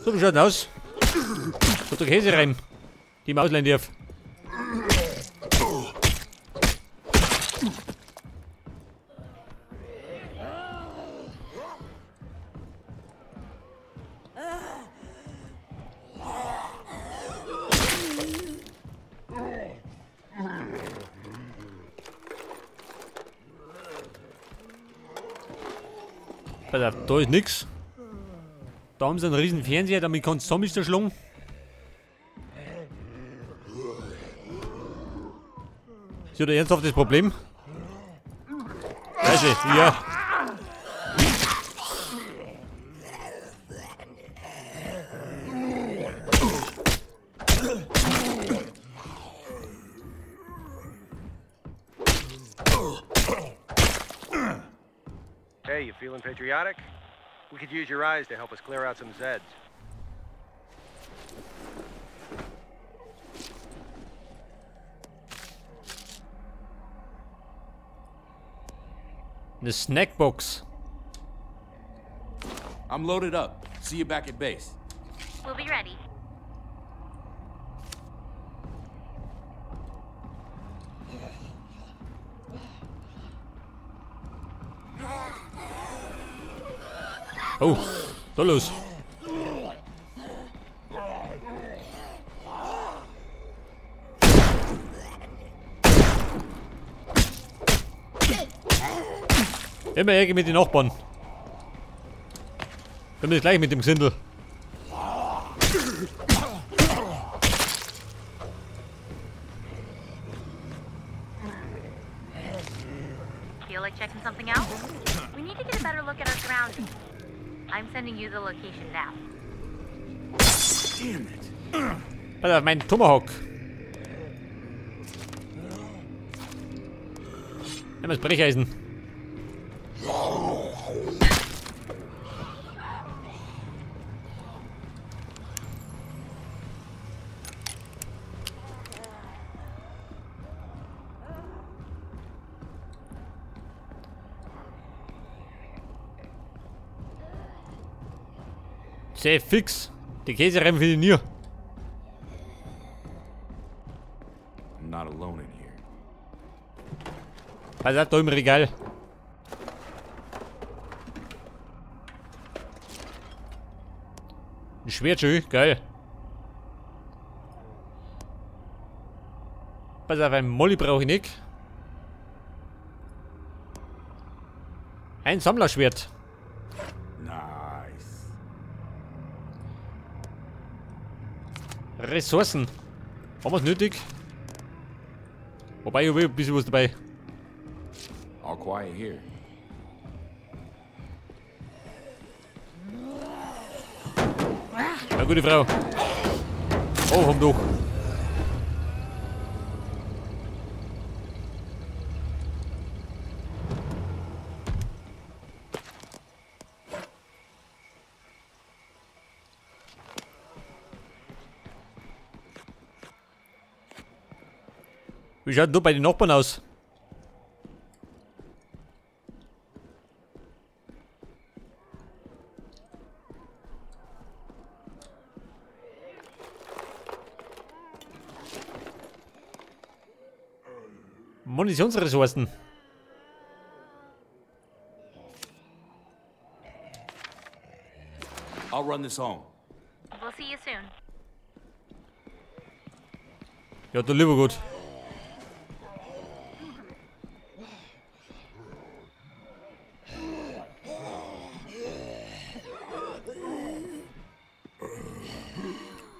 So, wie schaut denn aus? So der Käsereibe, die ich mir ausleihen darf. Da ist nix. Da haben sie einen riesen Fernseher, damit kannst du Zombies zerschlagen. Ist ja ein ernsthaftes Problem. Scheiße, ja. Hey, you feeling patriotic? We could use your eyes to help us clear out some Zeds. Eine Snackbox. I'm loaded up. See you back at base. We'll be ready. Oh, da los. Immer Ärger mit den Nachbarn. Können wir gleich mit dem Gesindel. Feel like checking something out? We need to get a better look at our surroundings. I'm sending you the location now. Damn it. Alter, mein Tomahawk. Nimm das Brecheisen. Sehr fix. Die Käsereibe für den hier. I'm not alone in here. Was hat da im Regal? Ein Schwert schön, geil. Pass auf, ein Molly brauche ich nicht. Ein Sammlerschwert. Nice. Ressourcen. Haben wir es nötig? Wobei, ich will ein bisschen was dabei. All quiet here. Ja, gute Frau. Oh, komm doch. Wie schaut denn da bei den Nachbarn aus? Munitionsressourcen. I'll run this home. We'll see you soon. Ja, du lieber gut.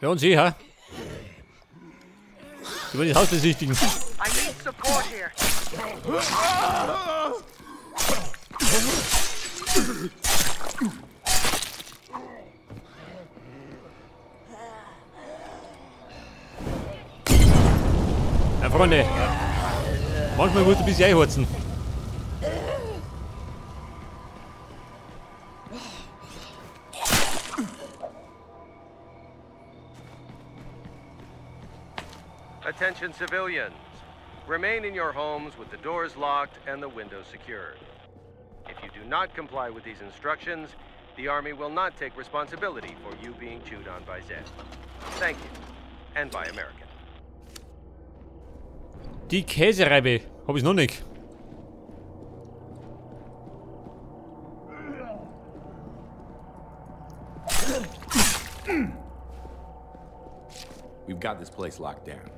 Ja, und Sie, ha? Sie wollen das Haus besichtigen. I need support here. Ja, Freunde. Manchmal muss ein bisschen einhurzen. Attention civilians. Remain in your homes with the doors locked and the windows secured. If you do not comply with these instructions, The Army will not take responsibility for you being chewed on by Zed. Thank you. And by American. Die Käsereibe. Hab ich noch nicht. We've got this place locked down.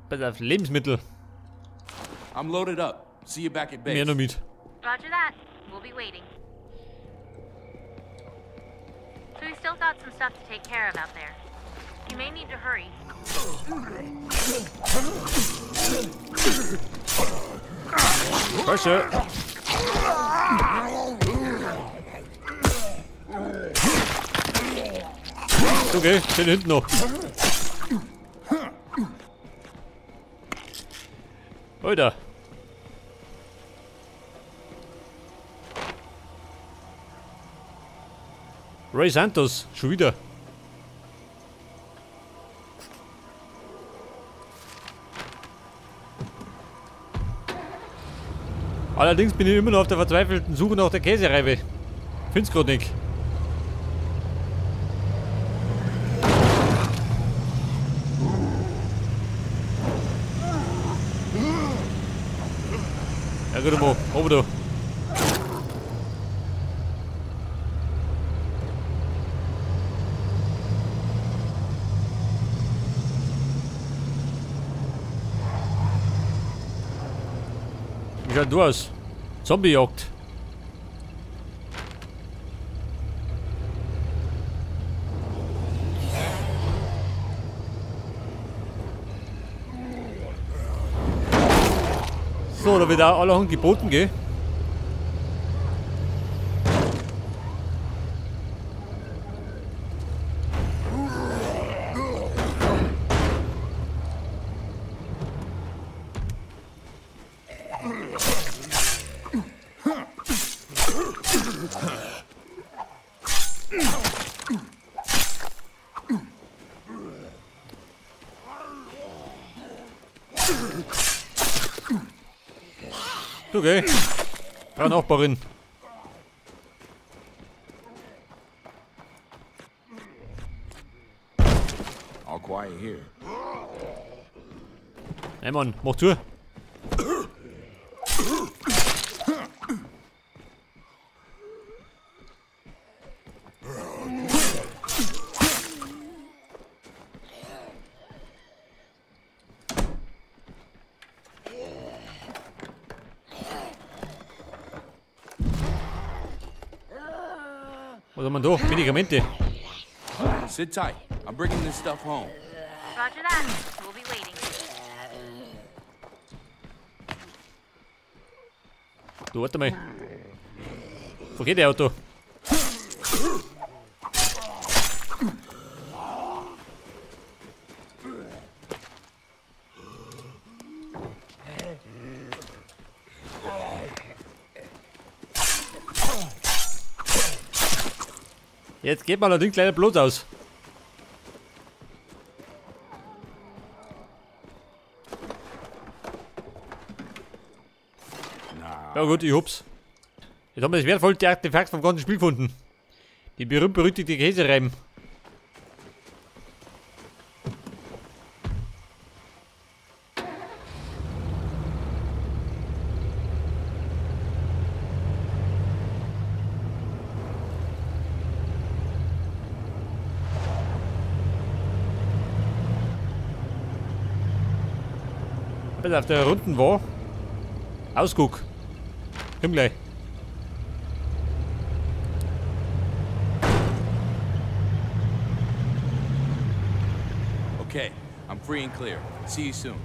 Pass auf, Lebensmittel. I'm loaded up. See you back at base. Mehr noch mit. Roger that. We'll be waiting. So we still got some stuff to take care of out there. You may need to hurry. Falsche. Okay, den hinten noch. Alter. Ray Santos, schon wieder. Allerdings bin ich immer noch auf der verzweifelten Suche nach der Käsereibe. Find's grad nicht. Ja gut mal, oben da. Wie schaut du aus? Zombiejagd. So, da wird auch allerhand geboten, gell? Okay. Frau Nachbarin. All quiet here. Hey Mann, mach zu. Was haben wir da? Medikamente. Sit tight. I'm bringing this stuff home. Roger that. We'll be waiting. Du, warte mal. Wo geht der Auto? Jetzt geht mal allerdings leider bloß aus. Ja gut, ich hab's. Jetzt haben wir das wertvollste Artefakt vom ganzen Spiel gefunden. Die berühmt-berüchtigte Käsereiben. Pass auf, der Runden war Ausguck. Komm gleich. Okay, I'm free and clear. See you soon.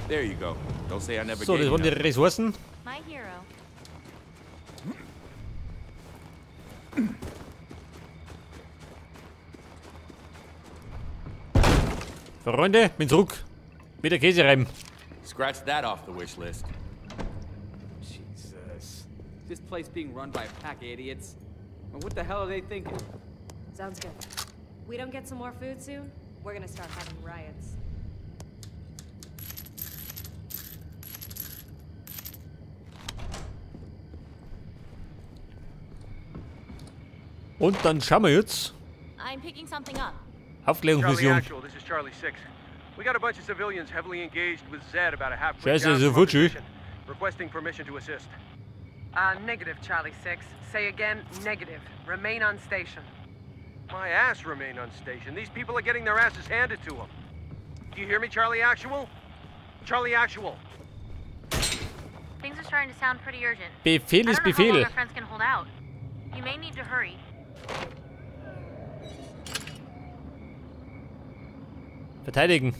There you go. Don't say I never So, gave das you waren die nothing. Ressourcen. My hero. Freunde, bin zurück. Mit der Käsereiben. Scratch that off the wish list. Jesus. This place being run by a pack of idiots? And what the hell are they thinking? Sounds good. We don't get some more food soon, we're gonna start having riots. Und dann schauen wir jetzt. I'm picking something up. Charlie Aufklärungsmission. Actual, this is Charlie 6. We got a bunch of civilians heavily engaged with Zed about a halfway Scheiße, down so from our futsch. position, requesting permission to assist. Negative, Charlie 6. Say again, negative. Remain on station. My ass remain on station. These people are getting their asses handed to them. Do you hear me, Charlie Actual? Charlie Actual. Things are starting to sound pretty urgent. Befehl ist I don't know how long Befehl. our friends can hold out. You may need to hurry. Verteidigen.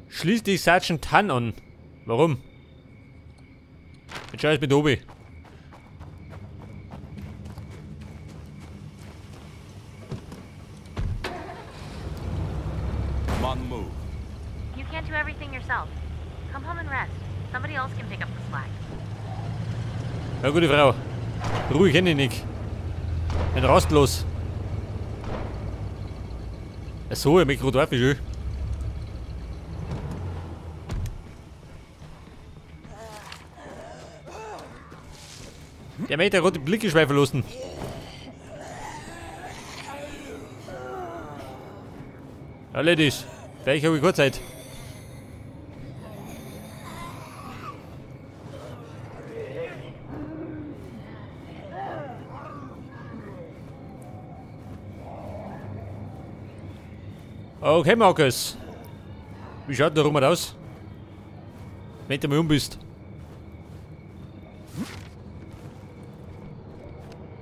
Schließ dich Sergeant Han an. Warum? Jetzt schau ich mit Obi. I'm on the move. You can't do everything yourself. Come home and rest. Somebody else can pick up the slack. Ja, gute Frau. Ruhig, Nick. Ein rastlos. So, ein Mikro darf ich schon. Der möchte rote Blicke schweifen lassen. Erledigt. Vielleicht habe ich keine Zeit. Okay, Markus. Wie schaut der Rum aus? Wenn du mal bist.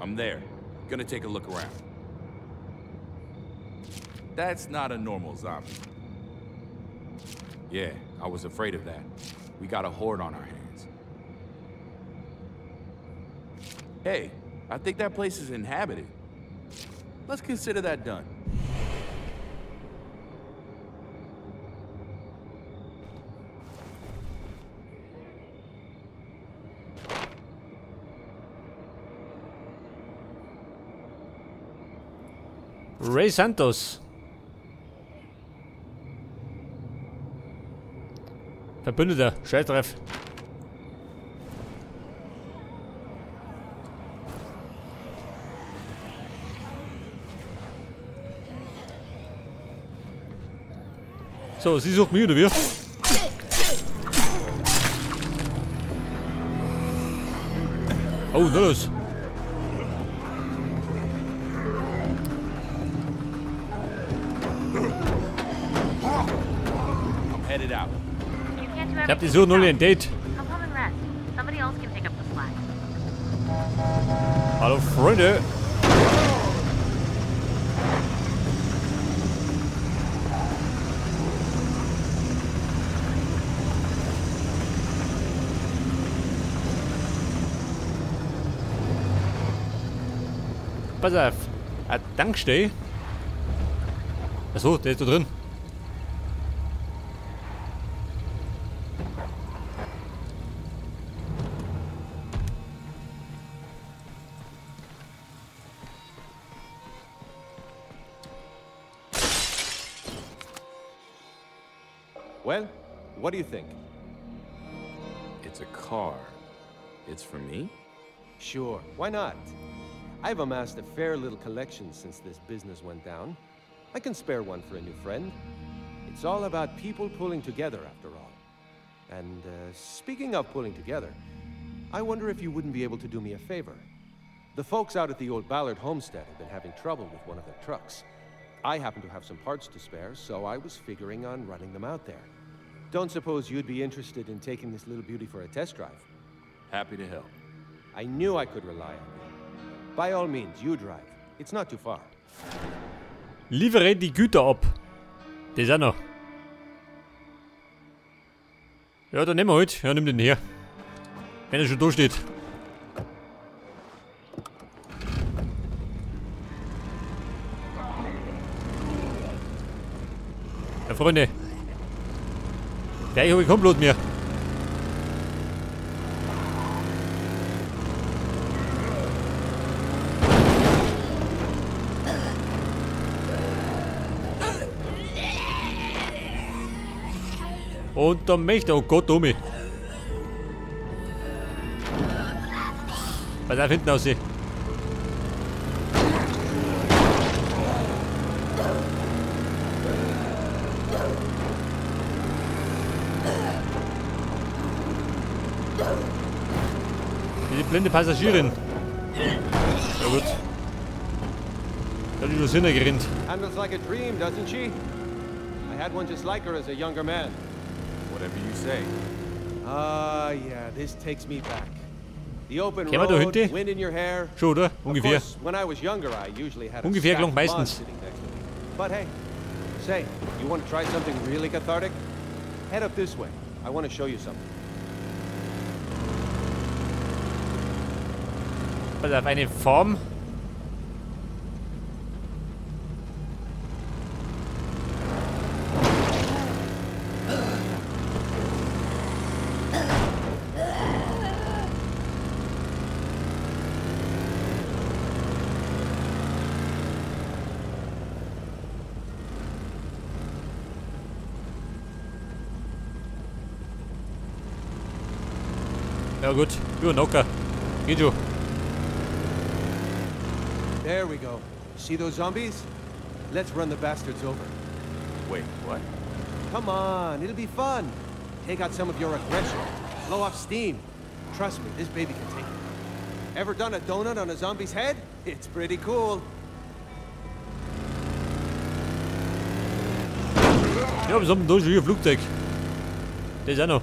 I'm there. Gonna take a look around. That's not a normal zombie. Yeah, I was afraid of that. We got a horde on our hands. Hey, I think that place is inhabited. Let's consider that done. Ray Santos. Verbündeter, scheiß drauf. So, sie sucht mich oder wir? Oh, na los. Headed out. You can't do Ich hab die everything Suche null yourself. entdeckt. Come home and rest. Somebody else can pick up the slack. Hallo Freunde. Pass auf. Ein Tankstelle. Achso, der ist da drin. Well, what do you think? It's a car. It's for me? Sure, why not? I've amassed a fair little collection since this business went down. I can spare one for a new friend. It's all about people pulling together, after all. And speaking of pulling together, I wonder if you wouldn't be able to do me a favor. The folks out at the old Ballard homestead have been having trouble with one of their trucks. I happen to have some parts to spare, so I was figuring on running them out there. Don't suppose you'd be interested in taking this little beauty for a test drive? Happy to help. I knew I could rely on you. By all means, you drive. It's not too far. Liefere die Güter ab. Das auch noch. Ja, dann nehmen wir halt. Ja, nimm den her. Wenn er schon da steht. Ja, Freunde. Gleich habe ich kein Blut mehr. Und dann möchte, oh Gott, Omi. Was er hinten aussieht. Die blinde Passagierin. Ja gut. Da hat die durchs Hirn gerinnt. Handles like a dream, doesn't she? I had one just like her as a younger man. Whatever you say. Ah, yeah, this takes me back. The open Kennen wir da road, hinten? wind in your hair. Schon, oder? Of Ungefähr. course, when I was younger, I usually had a Ungefähr stacked klingt blonde meistens. sitting next to me. But hey, say, you want to try something really cathartic? Head up this way. I want to show you something. Pass auf, eine Form. Ja gut, du Nocker. Geht schon. There we go. See those zombies? Let's run the bastards over. Wait, what? Come on, it'll be fun. Take out some of your aggression. Blow off steam. Trust me, this baby can take it. Ever done a donut on a zombie's head? It's pretty cool. Ja, wir haben da schon hier ein Flugzeug. Das ist auch noch.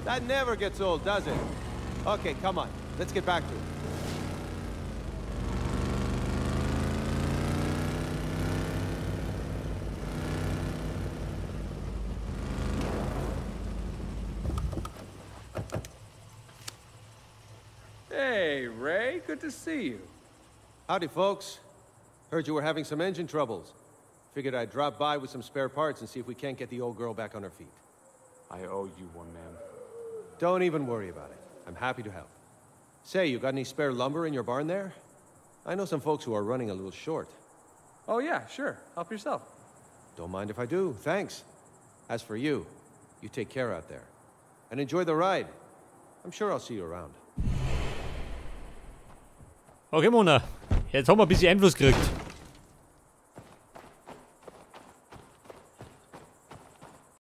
That never gets old, does it? Okay, come on. Let's get back to it. Hey, Ray, good to see you. Howdy, folks. Heard you were having some engine troubles. Figured I'd drop by with some spare parts and see if we can't get the old girl back on her feet. I owe you one, man. Don't even worry about it. I'm happy to help. Say, you got any spare lumber in your barn there? I know some folks who are running a little short. Oh, yeah, sure. Help yourself. Don't mind if I do, thanks. As for you, you take care out there. And enjoy the ride. I'm sure I'll see you around. Okay, Mona. Jetzt haben wir ein bisschen Einfluss gekriegt.